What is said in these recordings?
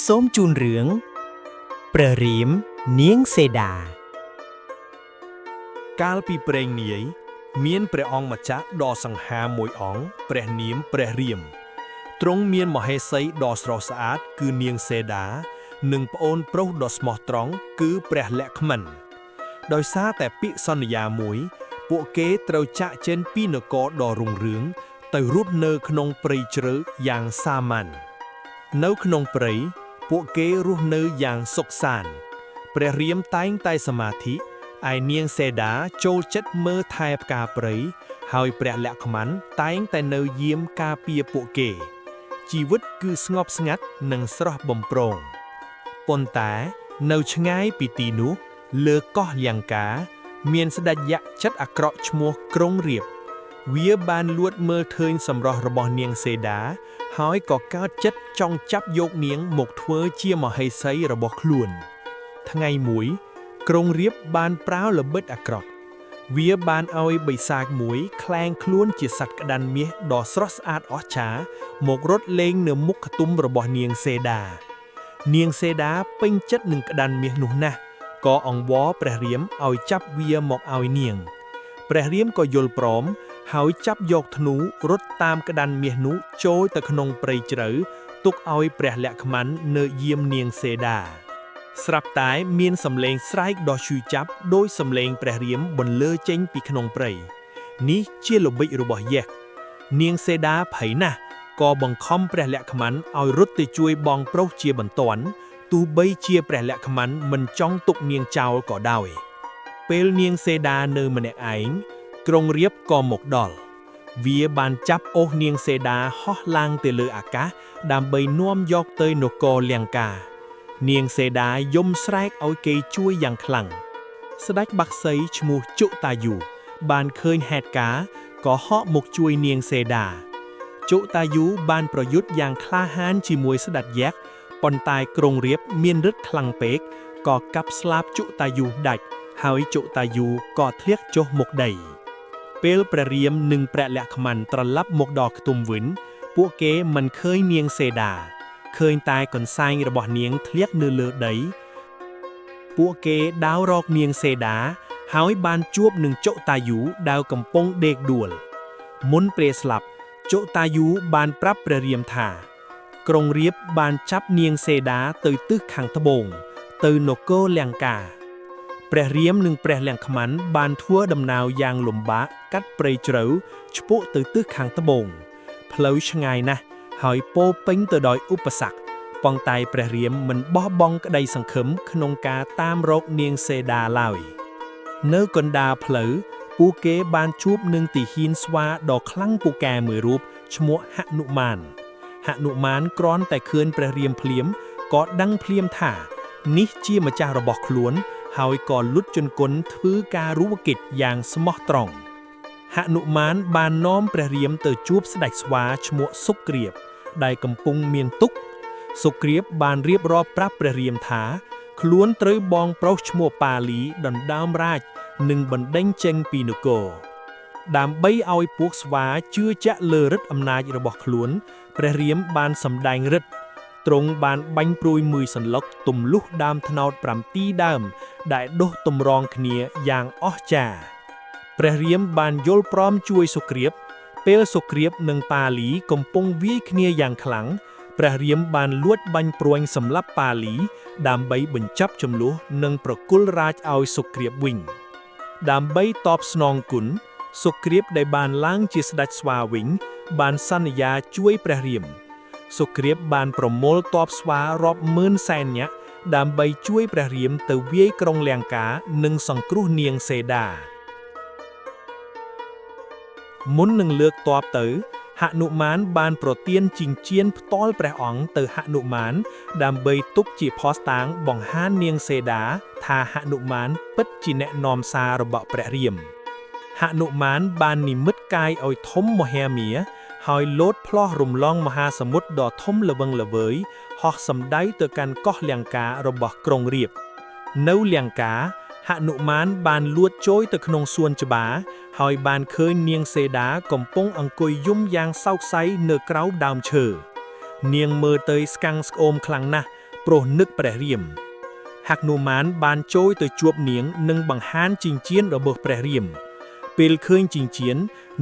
សូមជូនរឿងព្រះរាមនាងសេដាកាលពីព្រេងនាយមានព្រះអង្គម្ចាស់ដ៏សង្ហាមួយអង្គព្រះនាមព្រះរាមទ្រង់មានមហេសីដ៏ស្រស់ស្អាតគឺនាងសេដានិងប្អូនប្រុសដ៏ស្មោះត្រង់គឺព្រះលក្ខមិនដោយសារតែពាក្យសន្យាមួយពួកគេត្រូវចាកចេញពីនគរដ៏រុងរឿងទៅរស់នៅក្នុងព្រៃជ្រៅយ៉ាងសាមញ្ញនៅក្នុងព្រៃពួកគេរស់នៅយ៉ាងសុខសាន្តព្រះរាមតែងតែសមាធិឯនាងសេដាចូលចិត្តមើលថែផ្កាព្រៃហើយព្រះលក្ខមិនតែងតែនៅយាមការពារពួកគេជីវិតគឺស្ងប់ស្ងាត់និងស្រស់បំព្រងប៉ុន្តែនៅឆ្ងាយពីទីនោះលើកោះលង្កាមានស្ដេចយក្សចិត្តអាក្រក់ឈ្មោះក្រុងរាពណ៍វាបានលួចមើលឃើញសម្រស់របស់នាងសេដាហើយក៏កើតចិត្តចង់ចាប់យកនាងមកធ្វើជាមហេសីរបស់ខ្លួនថ្ងៃមួយក្រុងរាពណ៍បានប្រើល្បិចអាក្រក់វាបានឲ្យបិសាចមួយក្លែងខ្លួនជាសត្វក្តាន់មាសដ៏ស្រស់ស្អាតអស្ចារ្យមករត់លេងនៅមុខខ្ទមរបស់នាងសេដានាងសេដាពេញចិត្តនឹងក្តាន់មាសនោះណាស់ក៏អង្វរព្រះរាមឲ្យចាប់វាមកឲ្យនាងព្រះរាមក៏យល់ព្រមហើយចាប់យកធ្នូរត់តាមក្តាន់មាសនោះចូលទៅក្នុងព្រៃជ្រៅទុកឲ្យព្រះលក្ខមិននៅយាមនាងសេដាស្រាប់តែមានសំឡេងស្រែកដ៏ឈឺចាប់ដោយសំឡេងព្រះរាមបន្លឺចេញពីក្នុងព្រៃនេះជាល្បិចរបស់យក្សនាងសេដាភ័យណាស់ក៏បង្ខំព្រះលក្ខមិនឲ្យរត់ទៅជួយបងប្រុសជាបន្ទាន់ទោះបីជាព្រះលក្ខមិនមិនចង់ទុកនាងចោលក៏ដោយពេលនាងសេដានៅម្នាក់ឯងក្រុងរាពណ៍ក៏មកដល់វាបានចាប់អូសនាងសេដាហោះឡើងទៅលើអាកាសដើម្បីនាំយកទៅនគរលង្កានាងសេដាយំស្រែកឲ្យគេជួយយ៉ាងខ្លាំងស្ដេចបក្សីឈ្មោះជុតាយុបានឃើញហេតុការណ៍ក៏ហក់មកជួយនាងសេដាជុតាយុបានប្រយុទ្ធយ៉ាងក្លាហានជាមួយស្ដេចយក្សប៉ុន្តែក្រុងរាពណ៍មានឫទ្ធិខ្លាំងពេកក៏កាប់ស្លាប់ជុតាយុដាច់ហើយជុតាយុក៏ធ្លាក់ចុះមុខដីពេលព្រះរាមនិងព្រះលក្ខមិនត្រឡប់មកដល់ខ្ទមវិញពួកគេមិនឃើញនាងសេដាឃើញតែកន្សែងរបស់នាងធ្លាក់នៅលើដីពួកគេដាវរកនាងសេដាហើយបានជួបនឹងជុតាយុដែលកំពុងដេកដួលមុនពេលស្លាប់ជុតាយុបានប្រាប់ព្រះរាមថាក្រុងរាពណ៍បានចាប់នាងសេដាទៅទិសខាងត្បូងទៅនគរលង្កាព្រះរាមនិងព្រះលក្ខមិនបានធ្វើដំណើរយ៉ាងលំបាកកាត់ព្រៃជ្រៅឆ្ពោះទៅទិសខាងត្បូងផ្លូវឆ្ងាយណាស់ហើយពោរពេញទៅដោយឧបសគ្គប៉ុន្តែព្រះរាមមិនបោះបង់ក្តីសង្ឃឹមក្នុងការតាមរកនាងសេដាឡើយនៅកណ្ដាលផ្លូវពួកគេបានជួបនឹងទាហានស្វាដ៏ខ្លាំងពូកែមួយរូបឈ្មោះហនុមានគ្រាន់តែឃើញព្រះរាមភ្លាមក៏ដឹងភ្លាមថានេះជាម្ចាស់របស់ខ្លួនហើយក៏លុតជង្គង់ធ្វើការរួបកិច្ចយ៉ាងស្មោះត្រង់ហនុមានបាននាំព្រះរាមទៅជួបស្ដេចស្វាឈ្មោះសុគ្រីពដែលកំពុងមានទុក្ខសុគ្រីពបានរៀបរាប់ប្រាប់ព្រះរាមថាខ្លួនត្រូវបងប្រុសឈ្មោះប៉ាលីដណ្ដើមរាជនិងបណ្ដេញចេញពីនគរដើម្បីឲ្យពួកស្វាជឿជាក់លើឫទ្ធិអំណាចរបស់ខ្លួនព្រះរាមបានសម្ដែងឫទ្ធិទ្រង់បានបាញ់ព្រួយមួយសន្លឹកទម្លុះដើមត្នោត7ដើមដែលដុះទម្រង់គ្នាយ៉ាងអស្ចារ្យព្រះរាមបានយល់ព្រមជួយសុគ្រីពពេលសុគ្រីពនិងប៉ាលីកំពុងវាយគ្នាយ៉ាងខ្លាំងព្រះរាមបានលួចបាញ់ព្រួយសម្លាប់ប៉ាលីដើម្បីបញ្ចប់ជម្លោះនិងប្រគល់រាជឲ្យសុគ្រីពវិញដើម្បីតបស្នងគុណសុគ្រីពដែលបានឡើងជាស្ដេចស្វាវិញបានសន្យាជួយព្រះរាមសុគ្រីពបានប្រមូលទ័ពស្វារាប់ម៉ឺនសែននាក់ដើម្បីជួយព្រះរាមទៅវាយក្រុងលង្កានិងសង្គ្រោះនាងសេដាមុននឹងលើកទ័ពទៅហនុមានបានប្រទានចិញ្ចៀនផ្ទាល់ព្រះអង្គទៅហនុមានដើម្បីទុកជាភស្តុតាងបង្ហាញនាងសេដាថាហនុមានពិតជាអ្នកនាំសាររបស់ព្រះរាមហនុមានបាននិមិត្តកាយឲ្យធំមហាមាហើយលោតផ្លោះរំលងមហាសមុទ្រដ៏ធំល្វឹងល្វើយហោះសម្ដៅទៅកាន់កោះលង្ការបស់ក្រុងរាពណ៍នៅលង្កាហនុមានបានលួចចូលទៅក្នុងសួនច្បារហើយបានឃើញនាងសេដាកំពុងអង្គុយយំយ៉ាងសោកសៅនៅក្រៅដើមឈើនាងមើលទៅស្កាំងស្គមខ្លាំងណាស់ ប្រុសនឹកព្រះរាមហនុមានបានចូលទៅជួបនាងនិងបង្ហាញចិញ្ចៀនរបស់ព្រះរាមពេលឃើញចិញ្ចៀន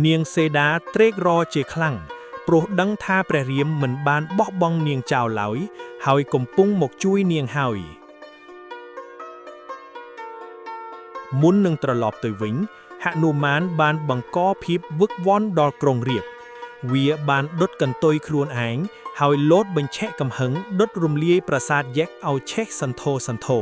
នាងសេដាត្រេករជាខ្លាំងព្រោះដឹងថាព្រះរាមមិនបានបោះបង់នាងចោលឡើយហើយកំពុងមកជួយនាងហើយមុននឹងត្រឡប់ទៅវិញហនុមានបានបង្កភាពវឹកវរដល់ក្រុងរាពណ៍វាបានដុតកន្ទុយខ្លួនឯងហើយលោតបញ្ឆេះកំហឹងដុតរំលាយប្រាសាទយក្សឲ្យឆេះសន្ធោសន្ធោ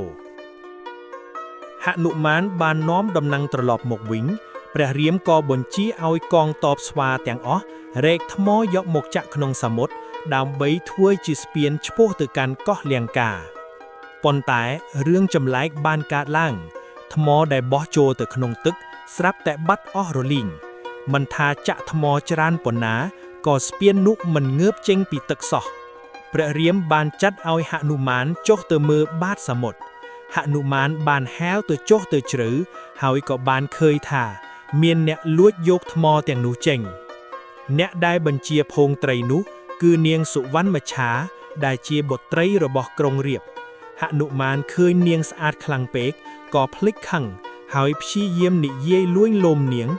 ហនុមានបាននាំដំណឹងត្រឡប់មកវិញព្រះរាមក៏បញ្ជាឲ្យកងទ័ពស្វាទាំងអស់រែកថ្មយកមកចាក់ក្នុងសមុទ្រដើម្បីធ្វើជាស្ពានឆ្ពោះទៅកាន់កោះលង្កាប៉ុន្តែរឿងចម្លែកបានកើតឡើងថ្មដែលបោះចូលទៅក្នុងទឹកស្រាប់តែបាត់អស់រលីងមិនថាចាក់ថ្មច្រើនប៉ុណ្ណាក៏ស្ពាននោះមិនងើបចេញពីទឹកសោះព្រះរាមបានចាត់ឲ្យហនុមានចុះទៅមើលបាតសមុទ្រហនុមានបានហាវទៅចុះទៅជ្រៅហើយក៏បានឃើញថាមានអ្នកលួចយកថ្មទាំងនោះចេញអ្នកដែលបញ្ជាភូងត្រីនោះគឺនាងសុវណ្ណមច្ឆាដែលជាបុត្រីរបស់ក្រុងរាពណ៍ហនុមានឃើញនាងស្អាតខ្លាំងពេកក៏ភ្លេចខឹងហើយព្យាយាមនិយាយលួងលោមនាង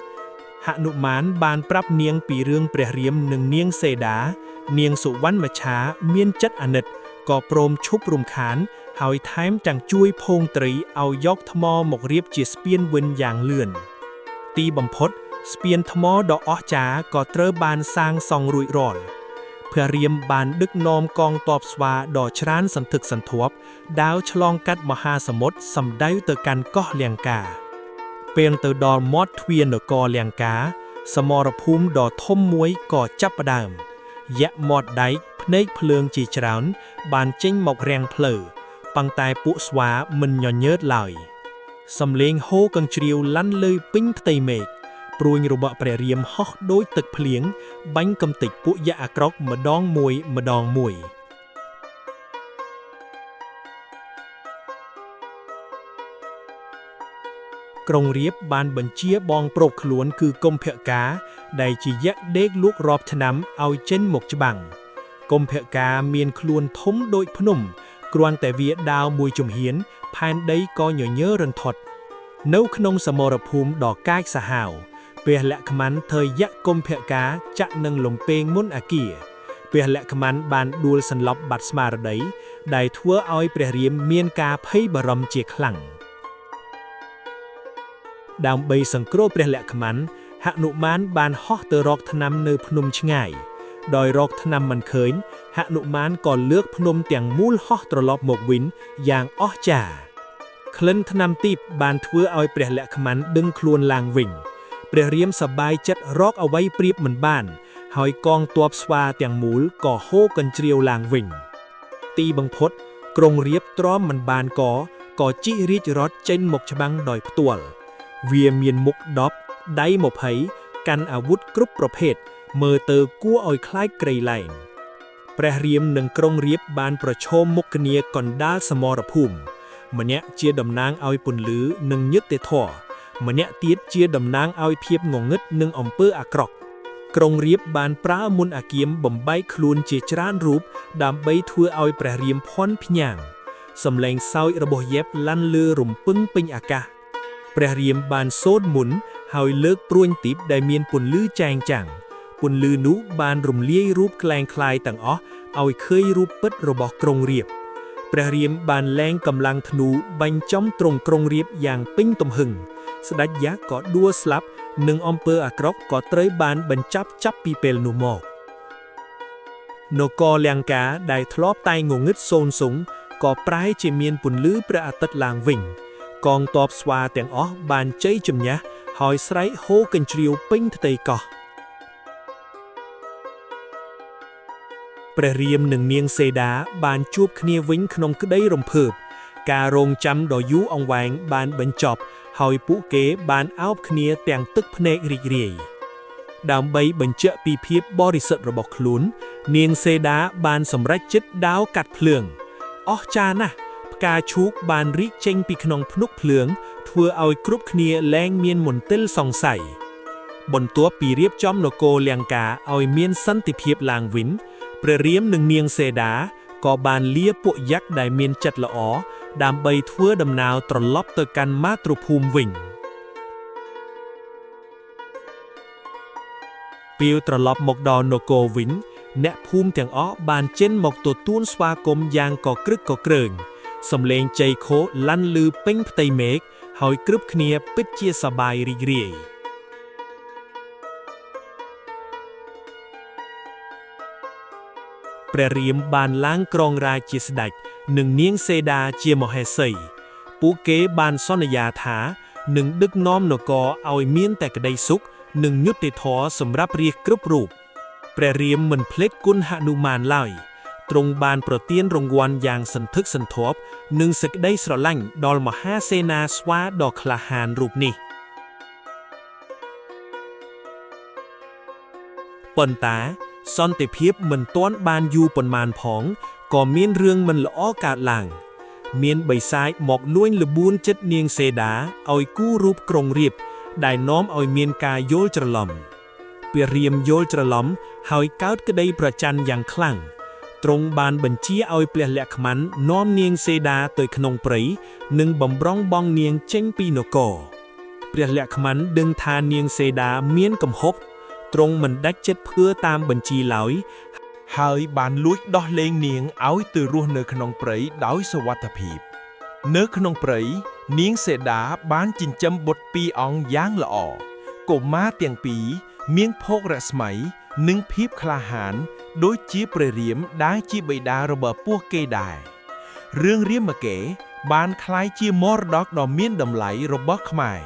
ហនុមានបានប្រាប់នាងពីរឿងព្រះរាមនិងនាងសេដានាងសុវណ្ណមច្ឆាមានចិត្តអាណិតក៏ព្រមឈប់រំខានហើយថែមទាំងជួយភូងត្រីឲ្យយកថ្មមករៀបជាស្ពានវិញយ៉ាងលឿនទីបំផុតស្ពានថ្មដ៏អស្ចារ្យក៏ត្រូវបានសាងសង់រួចរាល់ព្រះរាមបានដឹកនាំកងទ័ពស្វាដ៏ច្រើនសន្ធឹកសន្ធាប់ដាវឆ្លងកាត់មហាសមុទ្រសម្ដៅទៅកាន់កោះលង្កាពេលទៅដល់មាត់ទ្វារនគរលង្កាសមរភូមិដ៏ធំមួយក៏ចាប់ផ្ដើមយក្សមាត់ដែកភ្នែកភ្លើងជាច្រើនបានចេញមករាំងភ្លៅប៉ុន្តែពួកស្វាមិនញញើតឡើយសំឡេងហូរកញ្ជ្រៀវលាន់លើពេញផ្ទៃមេឃព្រួញរបស់ព្រះរាមហោះដូចទឹកភ្លៀងបាញ់កំទេចពួកយក្សអាក្រក់ម្ដងមួយក្រុងរាពណ៍បានបញ្ជាបងប្រុសខ្លួនគឺកុម្ភកាដែលជាយក្សដេកលក់រាប់ឆ្នាំឲ្យចេញមកច្បាំងកុម្ភកាមានខ្លួនធំដូចភ្នំគ្រាន់តែវាដាវមួយជំហានផែនដីក៏ញញើរន្ធត់នៅក្នុងសមរភូមិដ៏កាចសាហាវព្រះលក្ខម័នធ្វើយក្សកុម្ភកាចាក់នឹងលំពេងមុនអាគារព្រះលក្ខម័នបានដួលសន្លប់បាត់ស្មារតីដែលធ្វើឲ្យព្រះរាមមានការភ័យបារម្ភជាខ្លាំងដើម្បីសង្គ្រោះព្រះលក្ខម័នហនុមានបានហោះទៅរកថ្នាំនៅភ្នំឆ្ងាយដោយរកថ្នាំមិនឃើញហនុមានក៏លើកភ្នំទាំងមូលហោះត្រឡប់មកវិញយ៉ាងអស្ចារ្យក្លិនថ្នាំទីបបានធ្វើឲ្យព្រះលក្ខម័នដឹងខ្លួនឡើងវិញព្រះរាមសប្បាយចិត្តរកអ្វីប្រៀបមិនបានហើយកងទ័ពស្វាទាំងមូលក៏ហូរកញ្ជ្រៀវឡើងវិញទីបំផុតក្រុងរាពណ៍ទ្រាំមិនបានក៏ជិះរាជរថចេញមកច្បាំងដោយផ្ទាល់វាមានមុខ10ដៃ20កាន់អាវុធគ្រប់ប្រភេទមើលទៅគួរឲ្យខ្លាចក្រៃលែងព្រះរាមនិងក្រុងរាពណ៍បានប្រឈមមុខគ្នាកណ្ដាលសមរភូមិម្នាក់ជាតំណាងឲ្យពន្លឺនិងយុត្តិធម៌ម្នាក់ទៀតជាតំណាងឲ្យភាពងងឹតនិងអំពើអាក្រក់ក្រុងរាពណ៍បានប្រើមន្តអាគមបំបែកខ្លួនជាច្រើនរូបដើម្បីធ្វើឲ្យព្រះរាមភ័ន្តភ្ញាំងសំឡេងសោចរបស់យក្សលាន់លើរំពឹងពេញអាកាសព្រះរាមបានសូត្រមន្តហើយលើកព្រួញទីបដែលមានពន្លឺចែងចាំងពន្លឺនោះបានរំលាយរូបក្លែងក្លាយទាំងអស់ឲ្យឃើញរូបពិតរបស់ក្រុងរាពណ៍ព្រះរាមបានលែងកម្លាំងធ្នូបាញ់ចំទ្រង់ក្រុងរាពណ៍យ៉ាងពេញទំហឹងស្ដេចយក្សក៏ដួលស្លាប់និងអំពើអាក្រក់ក៏ត្រូវបានបញ្ចាប់ពីពេលនោះមកនគរលង្កាដែលធ្លាប់តែងងឹតសូន្យសងក៏ប្រែជាមានពន្លឺព្រះអាទិត្យឡើងវិញកងទ័ពស្វាទាំងអស់បានជ័យជំនះហើយស្រែកហូរកញ្ជ្រៀវពេញផ្ទៃកោះព្រះរាមនិងនាងសេដាបានជួបគ្នាវិញក្នុងក្តីរំភើបការរងចាំដ៏យូរអង្វែងបានបញ្ចប់ហើយពួកគេបានអោបគ្នាទាំងទឹកភ្នែករីករាយដើម្បីបញ្ជាក់ពីភាពបរិសុទ្ធរបស់ខ្លួននាងសេដាបានសម្រេចចិត្តដាវកាត់ភ្លើងអស្ចារ្យណាស់ផ្កាឈូកបានរីកចេញពីក្នុងភ្នក់ភ្លើងធ្វើឲ្យគ្រប់គ្នាលែងមានមន្ទិលសង្ស័យបន្ទាប់ពីរៀបចំនគរលង្កាឲ្យមានសន្តិភាពឡើងវិញព្រះរាមនិងនាងសេដា ក៏បានលាពួកยักษ์ដែលមានចិត្តល្អដើម្បីធ្វើដំណើរត្រឡប់ទៅកាន់មាតុភូមិវិញពេលត្រឡប់មកដល់នគរវិញអ្នកភូមិទាំងអស់បានចេញមកទទួលស្វាគមន៍យ៉ាងកក្រឹកកក្រើងសំឡេងជ័យខោលាន់ឮពេញផ្ទៃមេឃហើយគ្រប់គ្នាពិតជាសប្បាយរីករាយព្រះរាមបានឡើងគ្រងរាជ្យជាស្ដេចនិងនាងសេដាជាមហេសីពួកគេបានសន្យាថានឹងដឹកនាំនគរឲ្យមានតែក្តីសុខនិងយុត្តិធម៌សម្រាប់រាស្ត្រគ្រប់រូបព្រះរាមមិនភ្លេចគុណហនុមានឡើយទ្រង់បានប្រទានរង្វាន់យ៉ាងសន្ធឹកសន្ធាប់និងសេចក្តីស្រឡាញ់ដល់មហាសេនាស្វាដ៏ក្លាហានរូបនេះប៉ុន្តែសន្តិភាពមិនទាន់បានយូរប៉ុន្មានផងក៏មានរឿងមិនល្អកើតឡើងមានបិសាចមកលួចល្បួនចិត្តនាងសេដាឲ្យគូររូបក្រុងរាពណ៍ដែលនាំឲ្យមានការយល់ច្រឡំព្រះរាមយល់ច្រឡំហើយកើតក្តីប្រច័ណ្ឌយ៉ាងខ្លាំងទ្រង់បានបញ្ជាឲ្យព្រះលក្ខម័ននាំនាងសេដាទៅក្នុងព្រៃនិងបំរុងបងនាងចេញពីនគរព្រះលក្ខម័នដឹងថានាងសេដាមានកំហុសទ្រង់មិនដាច់ចិត្តធ្វើតាមបញ្ជាឡើយហើយបានលួចដោះលែងនាងឲ្យទៅរស់នៅក្នុងព្រៃដោយសុវត្ថិភាពនៅក្នុងព្រៃនាងសេដាបានចិញ្ចឹមបុត្រពីរអង្គយ៉ាងល្អកុមារទាំងពីរមានភោគរស្មីនិងភាពក្លាហានដូចជាព្រះរាមដែលជាបិតារបស់ពួកគេដែររឿងរាមកេរ្តិ៍បានក្លាយជាមរតកដ៏មានតម្លៃរបស់ខ្មែរ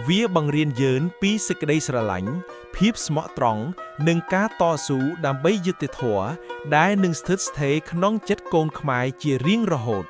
វាបង្រៀនយើងពីសេចក្តីស្រឡាញ់ភាពស្មោះត្រង់និងការតស៊ូដើម្បីយុត្តិធម៌ដែលនឹងស្ថិតស្ថេរក្នុងចិត្តកូនខ្មែរជារៀងរហូត